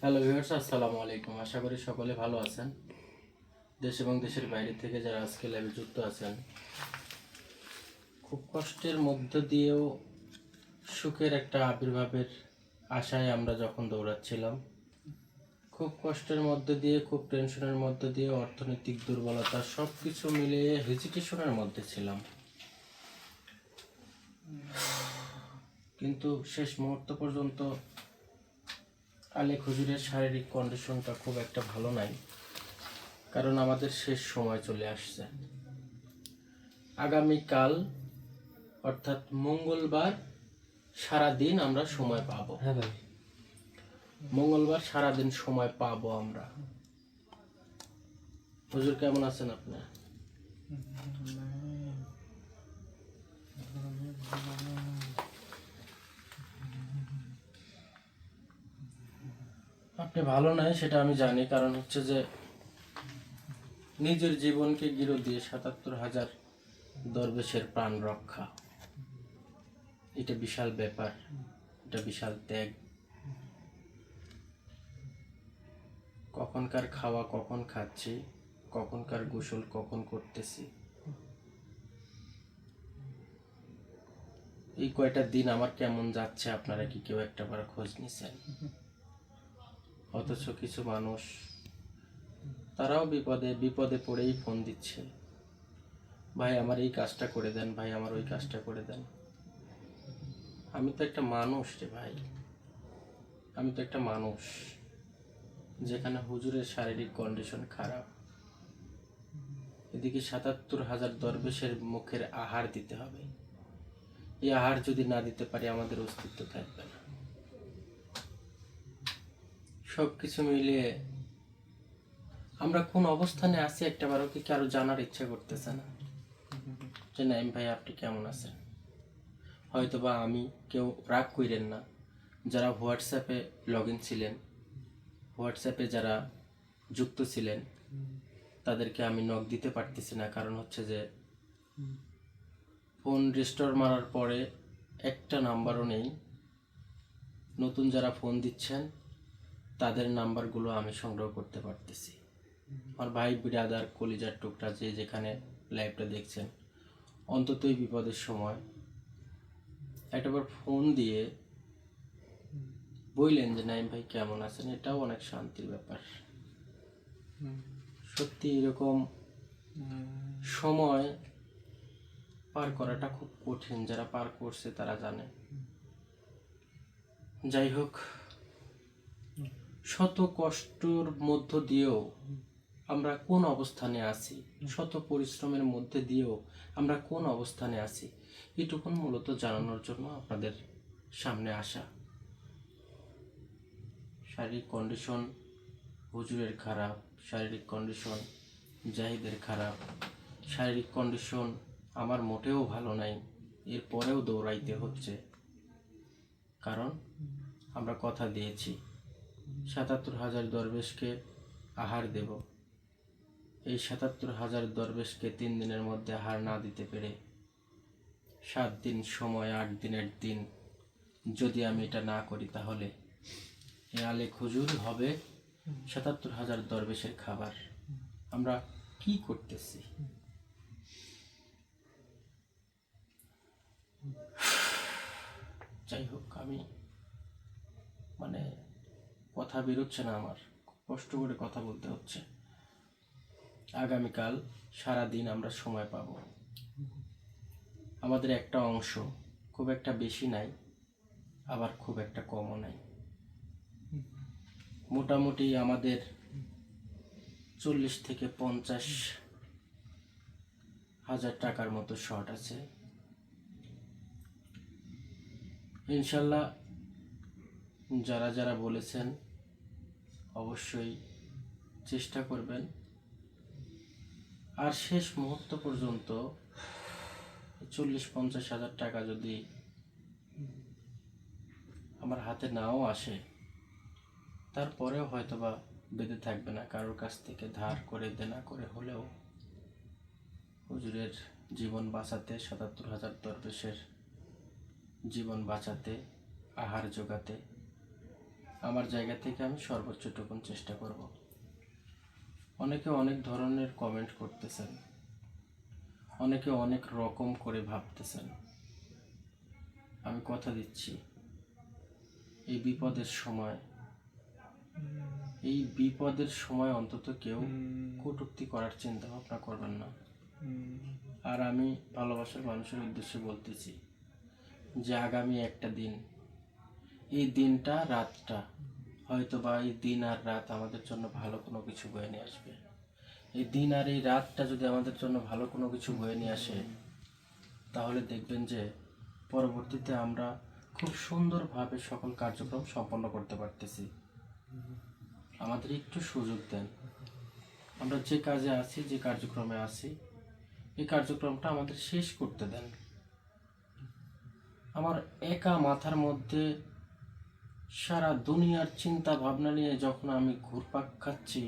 Hello viewers, আসসালামু আলাইকুম। আশা করি সকলে ভালো আছেন। দেশ এবং দেশের বাইরে থেকে যারা আজকে লাইভে যুক্ত আছেন, খুব কষ্টের মধ্য দিয়েও সুখের একটা আবির্ভাবের আশায় আমরা যখন দৌড়াচ্ছিলাম, খুব কষ্টের মধ্যে দিয়ে, খুব টেনশনের মধ্যে দিয়ে, অর্থনৈতিক দুর্বলতা সব কিছু মিলিয়ে হেজিটেশনের মধ্যে ছিলাম। কিন্তু শেষ মুহূর্ত পর্যন্ত আলেক হুজুরের শারীরিক কন্ডিশনটা খুব একটা ভালো নাই, কারণ আমাদের শেষ সময় চলে আসছে। আগামীকাল অর্থাৎ মঙ্গলবার সারাদিন আমরা সময় পাবো। হ্যাঁ ভাই, মঙ্গলবার সারাদিন সময় পাবো আমরা। হুজুর কেমন আছেন আপনি? আপনি ভালো নাই সেটা আমি জানি, কারণ হচ্ছে যে নিজের জীবনকে গিরো দিয়ে ৭৭,০০০ দরবেশের প্রাণ রক্ষা, এটা বিশাল ব্যাপার, এটা বিশাল ত্যাগ। কখনকার খাওয়া কখন খাচ্ছি, কখনকার গোসল কখন করতেছি, এই কয়টা দিন আমার কেমন যাচ্ছে আপনারা কি কেউ একটাবার খোঁজ নিছেন? অথচ কিছু মানুষ, তারাও বিপদে বিপদে পড়েই ফোন দিচ্ছে, ভাই আমার এই কাজটা করে দেন, ভাই আমার ওই কাজটা করে দেন। আমি তো একটা মানুষ রে ভাই, আমি তো একটা মানুষ, যেখানে হুজুরের শারীরিক কন্ডিশন খারাপ, এদিকে ৭৭,০০০ দরবেশের মুখের আহার দিতে হবে। এই আহার যদি না দিতে পারি আমাদের অস্তিত্ব থাকবে না। সব কিছু মিলিয়ে আমরা কোন অবস্থানে আছি একটাবারও কি কারো জানার ইচ্ছা করতেছে না যে নাইম ভাই আপনি কেমন আছেন? হয়তোবা আমি, কেউ রাগ কইরেন না, যারা হোয়াটসঅ্যাপে লগ ইন ছিলেন, হোয়াটসঅ্যাপে যারা যুক্ত ছিলেন, তাদেরকে আমি নক দিতে পারতেছি না, কারণ হচ্ছে যে ফোন রিস্টোর মারার পরে একটা নাম্বারও নেই। নতুন যারা ফোন দিচ্ছেন তাদের নাম্বারগুলো আমি সংগ্রহ করতে পারতেছি। আমার ভাই ব্রাদার কলিজার টুকরা যে যেখানে লাইভটা দেখছেন, অন্ততই বিপদের সময় একটাবার ফোন দিয়ে বললেন যে নাইম ভাই কেমন আছেন, এটাও অনেক শান্তির ব্যাপার। সত্যি এরকম সময় পার করাটা খুব কঠিন, যারা পার করছে তারা জানে। যাই হোক, শত কষ্টর মধ্য দিয়েও আমরা কোন অবস্থানে আছি, শত পরিশ্রমের মধ্যে দিয়েও আমরা কোন অবস্থানে আছি, এটুকুন মূলত জানানোর জন্য আপনাদের সামনে আসা। শারীরিক কন্ডিশন হুজুরের খারাপ, শারীরিক কন্ডিশন জাহিদের খারাপ, শারীরিক কন্ডিশন আমার মোটেও ভালো নাই, এরপরেও দৌড়াইতে হচ্ছে, কারণ আমরা কথা দিয়েছি ৭৭,০০০ দরবেশকে আহার দেব। এই ৭৭,০০০ দরবেশকে ৩ দিনের মধ্যে আহার না দিতে পেরে ৭ দিন সময়, ৮ দিনের দিন যদি আমি এটা না করি, তাহলে এ আলেক হুজুর হবে ৭৭,০০০ দরবেশের খাবার। আমরা কি করতেছি? যাই হোক, আমি মানে কথা বেরোচ্ছে না আমার, কষ্ট করে কথা বলতে হচ্ছে। আগামীকাল সারাদিন আমরা সময় পাব। আমাদের একটা অংশ, খুব একটা বেশি নাই, আবার খুব একটা কমও নাই, মোটামুটি আমাদের ৪০ থেকে ৫০,০০০ টাকার মতো শর্ট আছে। ইনশাল্লাহ যারা যারা বলেছেন অবশ্যই চেষ্টা করবেন, আর শেষ মুহূর্ত পর্যন্ত ৪০-৫০,০০০ টাকা যদি আমার হাতে নাও আসে, তারপরেও হয়তোবা বেঁধে থাকবে না, কারোর কাছ থেকে ধার করে দেনা করে হলেও হুজুরের জীবন বাঁচাতে, ৭৭,০০০ দরবেশের জীবন বাঁচাতে, আহার জোগাতে আমার জায়গা থেকে আমি সর্বোচ্চটুকুন চেষ্টা করব। অনেকে অনেক ধরনের কমেন্ট করতেছেন, অনেকে অনেক রকম করে ভাবতেছেন। আমি কথা দিচ্ছি, এই বিপদের সময় অন্তত কেউ কটূক্তি করার চিন্তা ভাবনা করবেন না। আর আমি ভালোবাসার মানুষের উদ্দেশ্যে বলতেছি যে আগামী একটা দিন, এই দিনটা, রাতটা, হয়তো বা এই দিন আর রাত আমাদের জন্য ভালো কোনো কিছু বয়ে নিয়ে আসবে। এই দিন আর এই রাতটা যদি আমাদের জন্য ভালো কোনো কিছু বয়ে নিয়ে আসে, তাহলে দেখবেন যে পরবর্তীতে আমরা খুব সুন্দরভাবে সকল কার্যক্রম সম্পন্ন করতে পারতেছি। আমাদের একটু সুযোগ দেন, আমরা যে কাজে আছি, যে কার্যক্রমে আছি, এই কার্যক্রমটা আমাদের শেষ করতে দেন। আমার একা মাথার মধ্যে সারা দুনিয়ার চিন্তা ভাবনা নিয়ে যখন আমি ঘুরপাক খাচ্ছি,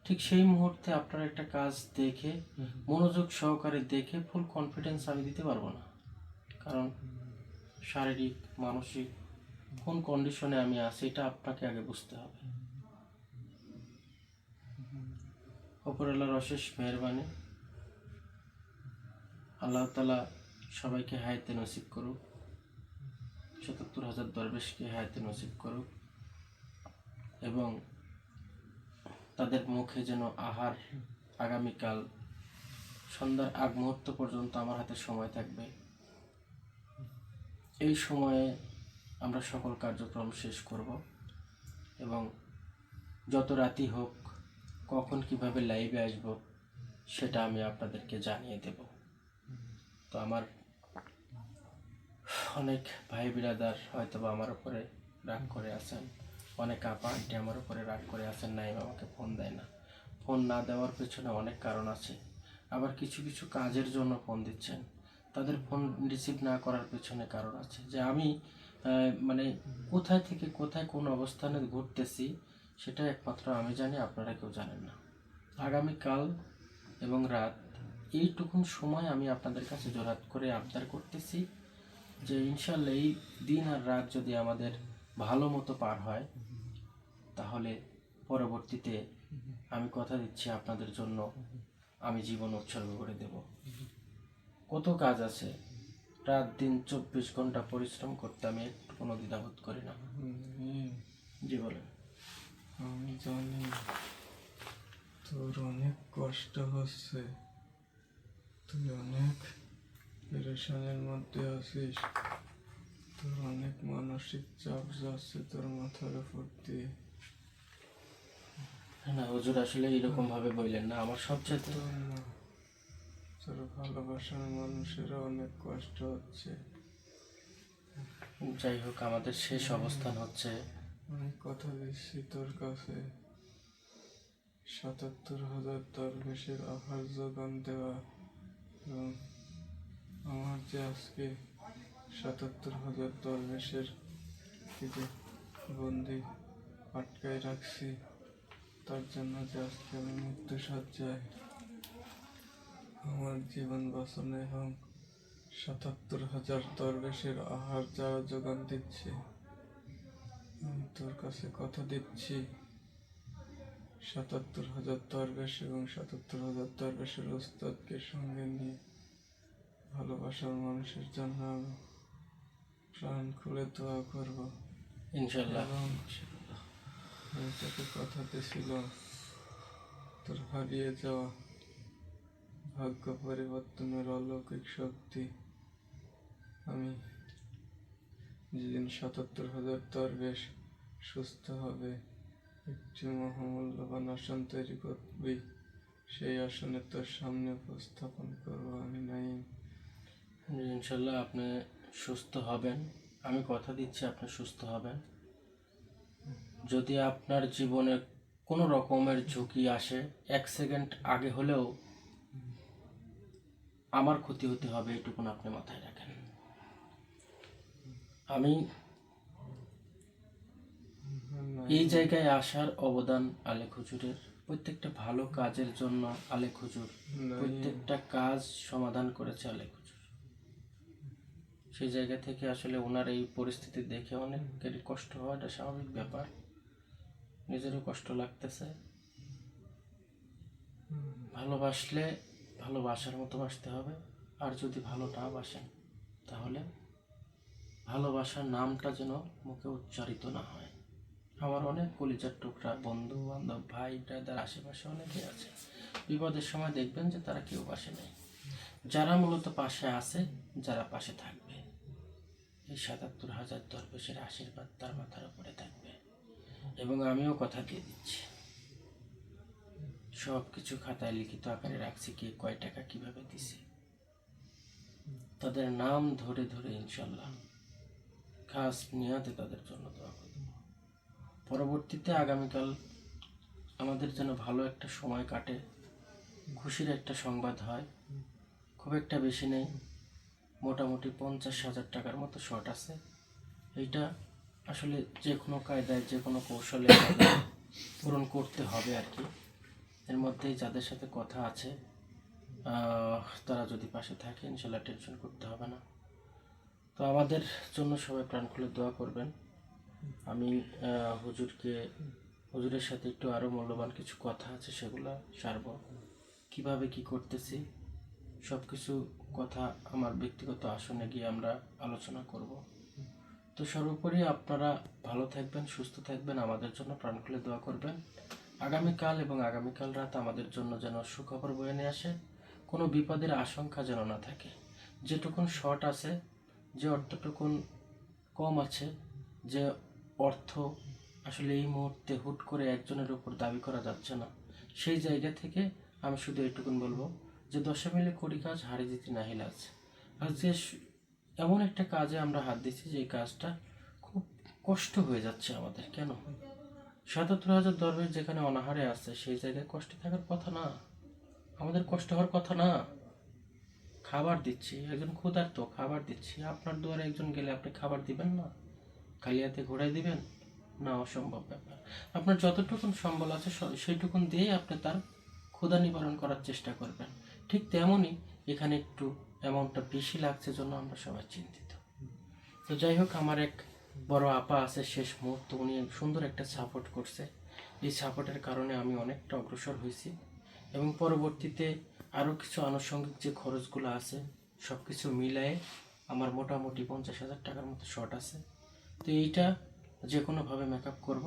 ঠিক সেই মুহূর্তে আপনার একটা কাজ দেখে, মনোযোগ সহকারে দেখে ফুল কনফিডেন্স আমি দিতে পারবো না। কারণ শারীরিক, মানসিক কোন কন্ডিশনে আমি আছি এটা আপনাকে আগে বুঝতে হবে। উপরওয়ালার অশেষ মেহেরবানি, আল্লাহ তাআলা সবাইকে হায়াতে নসিব করুক, ৭৭,০০০ দরবেশকে হায়াতে নসিব করুক, এবং তাদের মুখে যেন আহার আগামীকাল সন্ধ্যার আগ মুহূর্ত পর্যন্ত আমার হাতে সময় থাকবে। এই সময়ে আমরা সকল কার্যক্রম শেষ করব এবং যত রাতি হোক, কখন কিভাবে লাইভে আসব সেটা আমি আপনাদেরকে জানিয়ে দেব। তো আমার অনেক ভাই বিরাদার হয়তো বা আমার উপরে রাগ করে আছেন, অনেক আপা আন্টি আমার উপরে রাগ করে আছেন, নাইম আমাকে ফোন দেয় না। ফোন না দেওয়ার পেছনে অনেক কারণ আছে। আবার কিছু কিছু কাজের জন্য ফোন দিচ্ছেন, তাদের ফোন রিসিভ না করার পেছনে কারণ আছে। যে আমি মানে কোথায় থেকে কোথায় কোন অবস্থানে ঘুরতেছি সেটা একমাত্র আমি জানি, আপনারা কেউ জানেন না। আগামীকাল এবং রাত, এইটুকুন সময় আমি আপনাদের কাছে জোরাত করে আবদার করতেছি যে ইনশাল্লাহ এই দিন আর রাত যদি আমাদের ভালো মতো পার হয়, তাহলে পরবর্তীতে আমি কথা দিচ্ছি আপনাদের জন্য আমি জীবন উৎসর্গ করে দেব। কত কাজ আছে, রাত দিন 24 ঘন্টা পরিশ্রম করতে আমি একটু কোনো দ্বিধাবোধ করি না। জি বলেন। আমি জানি তোর অনেক কষ্ট হচ্ছে, তুই অনেক পেরেশানির মধ্যে আছিস, তোর অনেক মানসিক চাপ যাচ্ছে তোর মাথার উপর দিয়ে। না হুজুর, আসলে এরকম ভাবে বললেন না। আমার সবচেয়ে তোর না, তোর ভালোবাসার মানুষেরও অনেক কষ্ট হচ্ছে। যাই হোক, আমাদের শেষ অবস্থান হচ্ছে, আমি কথা দিচ্ছি তোর কাছে ৭৭,০০০ দরবেশের আহার যোগান দেওয়া, এবং আমার যে আজকে ৭৭,০০০ দরবেশের থেকে বন্দি আটকায় রাখছি, তার জন্য যে আজকে আমি মৃত্যু সজ্জায় আমার জীবন বাঁচানো এবং ৭৭,০০০ দরবেশের আহার যারা যোগান দিচ্ছে, আমি তোর কাছে কথা দিচ্ছি ৭৭,০০০ দরবেশ এবং ৭৭,০০০ দরবেশের ওস্তাদকে সঙ্গে নিয়ে ভালোবাসার মানুষের জন্য আমি প্রাণ খুলে দোয়া করবো ইনশাল্লাহ। এবং আমি তোকে কথা দিয়েছিল তোর হারিয়ে যাওয়া ভাগ্য পরিবর্তনের অলৌকিক শক্তি আমি যেদিন ৭৭,০০০ দরবেশ সুস্থ হবে, একটি মহামূল্যবান আসন তৈরি করবি, সেই আসনে তোর সামনে উপস্থাপন করবো আমি নাইম। ইনশাল্লাহ আপনি সুস্থ হবেন, আমি কথা দিচ্ছি আপনি সুস্থ হবেন। যদি আপনার জীবনে কোনো রকমের ঝুঁকি আসে, 1 সেকেন্ড আগে হলেও আমার ক্ষতি হতে হবে, এইটুকুন আপনি মাথায় রাখেন। আমি এই জায়গায় আসার অবদান আলেক হুজুরের। প্রত্যেকটা ভালো কাজের জন্য আলেক হুজুর প্রত্যেকটা কাজ সমাধান করেছে আলেক হুজুর। সেই জায়গা থেকে আসলে ওনার এই পরিস্থিতি দেখে অনেকেরই কষ্ট হওয়াটা স্বাভাবিক ব্যাপার। নিজেরও কষ্ট লাগতেছে। ভালোবাসলে ভালোবাসার মতো বাসতে হবে, আর যদি ভালো না বাসেন তাহলে ভালোবাসার নামটা যেন মুখে উচ্চারিত না হয়। আমার অনেক কলিজার টুকরা বন্ধু বান্ধব, ভাই ব্রাদার আশেপাশে অনেকেই আছে, বিপদের সময় দেখবেন যে তারা কেউ পাশে নেই। যারা মূলত পাশে আছে, যারা পাশে থাকবে, এই ৭৭,০০০ দরবেশের আশীর্বাদ তার মাথার উপরে থাকবে। এবং আমিও কথা দিয়ে দিচ্ছি, সব কিছু খাতায় লিখিত আকারে রাখছি, কে কয় টাকা কিভাবে দিছে, তাদের নাম ধরে ধরে ইনশাল্লাহ খাস নিয়াতে তাদের জন্য দোয়া করব। পরবর্তীতে আগামীকাল আমাদের যেন ভালো একটা সময় কাটে, খুশির একটা সংবাদ হয়। খুব একটা বেশি নেই, মোটামুটি ৫০,০০০ টাকার মতো শর্ট আছে। এইটা আসলে যে কোনো কায়দায়, যে কোনো কৌশলে আমাদের পূরণ করতে হবে আর কি। এর মধ্যেই যাদের সাথে কথা আছে তারা যদি পাশে থাকে ইনশাল্লাহ টেনশন করতে হবে না। তো আমাদের জন্য সবাই প্রাণ খুলে দোয়া করবেন। আমি হুজুরের সাথে একটু আরও মূল্যবান কিছু কথা আছে, সেগুলো সারব। কিভাবে কি করতেছি সব কিছু কথা আমার ব্যক্তিগত আসনে গিয়ে আমরা আলোচনা করব। তো সর্বোপরি আপনারা ভালো থাকবেন, সুস্থ থাকবেন, আমাদের জন্য প্রাণ খুলে দোয়া করবেন। আগামীকাল এবং আগামীকাল রাত আমাদের জন্য যেন সুখবর বয়ে নিয়ে আসে, কোনো বিপদের আশঙ্কা যেন না থাকে। যেটুকুন শর্ট আছে, যে অর্থটুকুন কম আছে, যে অর্থ আসলে এই মুহূর্তে হুট করে একজনের উপর দাবি করা যাচ্ছে না, সেই জায়গা থেকে আমি শুধু এইটুকুন বলবো যে ১০ মিলে করি কাজ, হারি জিতি নাহিল আছে। আর যে এমন একটা কাজে আমরা হাত দিচ্ছি, যে কাজটা খুব কষ্ট হয়ে যাচ্ছে আমাদের। কেন? ৭৭,০০০ দরবেশ যেখানে অনাহারে আছে, সেই জায়গায় কষ্ট থাকার কথা না, আমাদের কষ্ট হওয়ার কথা না। খাবার দিচ্ছি, একজন ক্ষুধার্ত, খাবার দিচ্ছি। আপনার দুয়ারে একজন গেলে আপনি খাবার দিবেন না? খালি হাতে ঘোরাই দিবেন? না, অসম্ভব ব্যাপার। আপনার যতটুকুন সম্বল আছে সেইটুকুন দিয়েই আপনি তার ক্ষুধা নিবারণ করার চেষ্টা করবেন। ঠিক তেমনই এখানে একটু অ্যামাউন্টটা বেশি লাগছে জন্য আমরা সবাই চিন্তিত। তো যাই হোক, আমার এক বড় আপা আছে, শেষ মুহূর্তে উনি সুন্দর একটা সাপোর্ট করছে। এই সাপোর্টের কারণে আমি অনেকটা অগ্রসর হয়েছি, এবং পরবর্তীতে আরও কিছু আনুষঙ্গিক যে খরচগুলো আছে সব কিছু মিলায়ে আমার মোটামুটি ৫০,০০০ টাকার মতো শর্ট আছে। তো এইটা যে কোনোভাবে মেকআপ করব।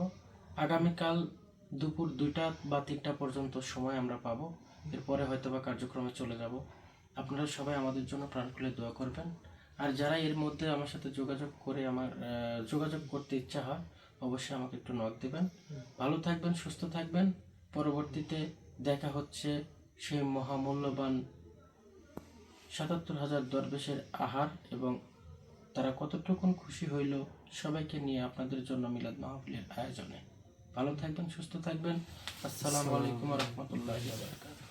আগামীকাল দুপুর ২টা বা ৩টা পর্যন্ত সময় আমরা পাবো, এরপরে হয়তো বা কার্যক্রমে চলে যাব। আপনারা সবাই আমাদের জন্য প্রাণ খুলে দোয়া করবেন। আর যারা এর মধ্যে আমার সাথে যোগাযোগ করতে ইচ্ছা হয়, অবশ্যই আমাকে একটু নক দেবেন। ভালো থাকবেন, সুস্থ থাকবেন। পরবর্তীতে দেখা হচ্ছে সেই মহামূল্যবান ৭৭,০০০ দরবেশের আহার, এবং তারা কতটুকুন খুশি হইল সবাইকে নিয়ে আপনাদের জন্য মিলাদ মাহফিলের আয়োজনে। ভালো থাকবেন, সুস্থ থাকবেন। আসসালামু আলাইকুম ওয়া রাহমাতুল্লাহি ওয়া বারাকাতুহু।